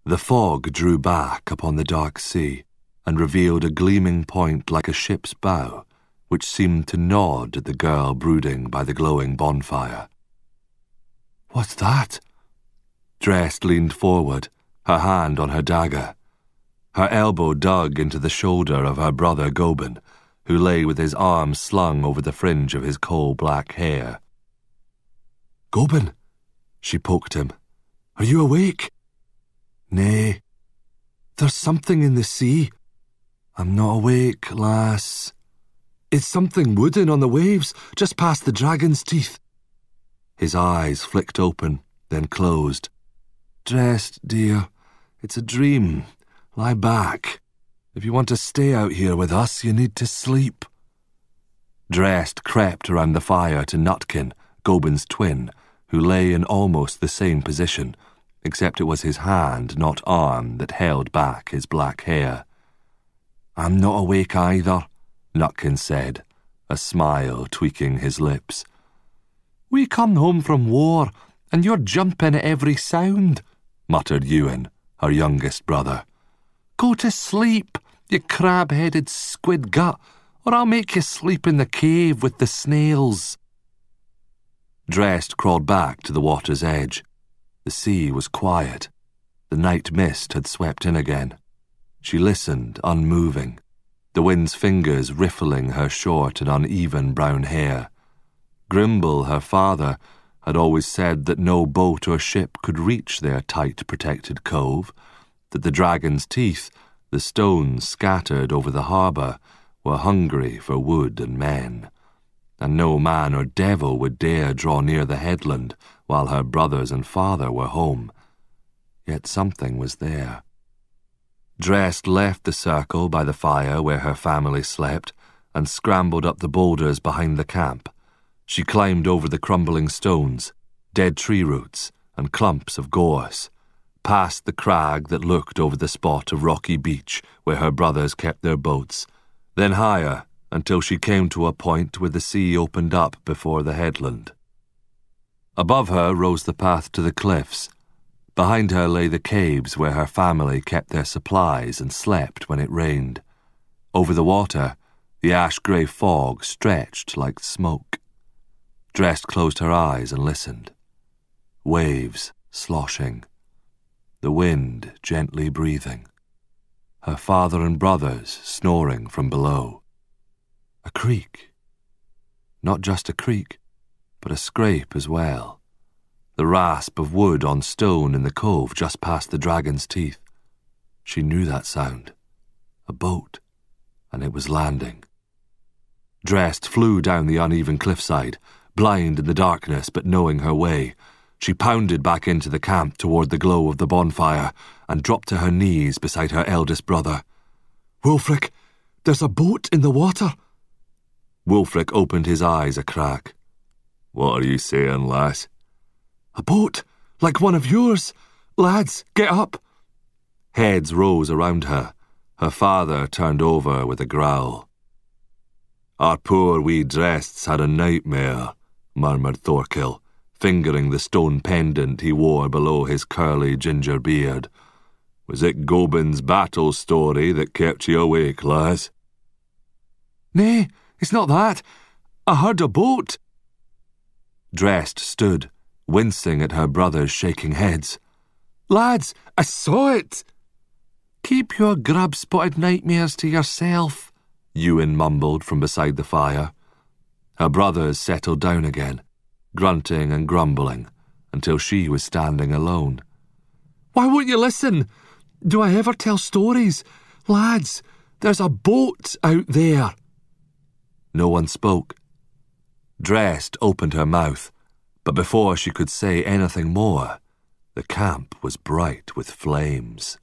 The fog drew back upon the dark sea and revealed a gleaming point like a ship's bow, which seemed to nod at the girl brooding by the glowing bonfire. "What's that?" Drest leaned forward, her hand on her dagger. Her elbow dug into the shoulder of her brother Gobin, who lay with his arms slung over the fringe of his coal-black hair. "Gobin," she poked him, "are you awake?" "Nay." "There's something in the sea." "I'm not awake, lass." "It's something wooden on the waves, just past the dragon's teeth." His eyes flicked open, then closed. "Drest, dear, it's a dream. Lie back. If you want to stay out here with us, you need to sleep." Drest crept around the fire to Nutkin, Gobin's twin, who lay in almost the same position, except it was his hand, not arm, that held back his black hair. "I'm not awake either," Nutkin said, a smile tweaking his lips. "We come home from war, and you're jumping at every sound," muttered Ewan, her youngest brother. "Go to sleep, you crab-headed squid gut, or I'll make you sleep in the cave with the snails." Drest crawled back to the water's edge. The sea was quiet. The night mist had swept in again. She listened, unmoving, the wind's fingers riffling her short and uneven brown hair. Grimble, her father, had always said that no boat or ship could reach their tight, protected cove, that the dragon's teeth, the stones scattered over the harbour, were hungry for wood and men, and no man or devil would dare draw near the headland while her brothers and father were home. Yet something was there. Drest left the circle by the fire where her family slept and scrambled up the boulders behind the camp. She climbed over the crumbling stones, dead tree roots, and clumps of gorse, past the crag that looked over the spot of rocky beach where her brothers kept their boats, then higher until she came to a point where the sea opened up before the headland. Above her rose the path to the cliffs. Behind her lay the caves where her family kept their supplies and slept when it rained. Over the water, the ash-grey fog stretched like smoke. Drest closed her eyes and listened. Waves sloshing. The wind gently breathing. Her father and brothers snoring from below. A creak. Not just a creak, but a scrape as well. The rasp of wood on stone in the cove just past the dragon's teeth. She knew that sound. A boat, and it was landing. Drest flew down the uneven cliffside, blind in the darkness but knowing her way. She pounded back into the camp toward the glow of the bonfire and dropped to her knees beside her eldest brother. "Wulfric, there's a boat in the water." Wulfric opened his eyes a crack. "What are you saying, lass?" "A boat, like one of yours. Lads, get up." Heads rose around her. Her father turned over with a growl. "Our poor wee Drests had a nightmare," murmured Thorkill, fingering the stone pendant he wore below his curly ginger beard. "Was it Gobin's battle story that kept you awake, lass?" "Nay, it's not that. I heard a boat." Drest stood, wincing at her brothers' shaking heads. "Lads, I saw it." "Keep your grub-spotted nightmares to yourself," Ewan mumbled from beside the fire. Her brothers settled down again, grunting and grumbling, until she was standing alone. "Why won't you listen? Do I ever tell stories? Lads, there's a boat out there." No one spoke. Drest opened her mouth, but before she could say anything more, the camp was bright with flames.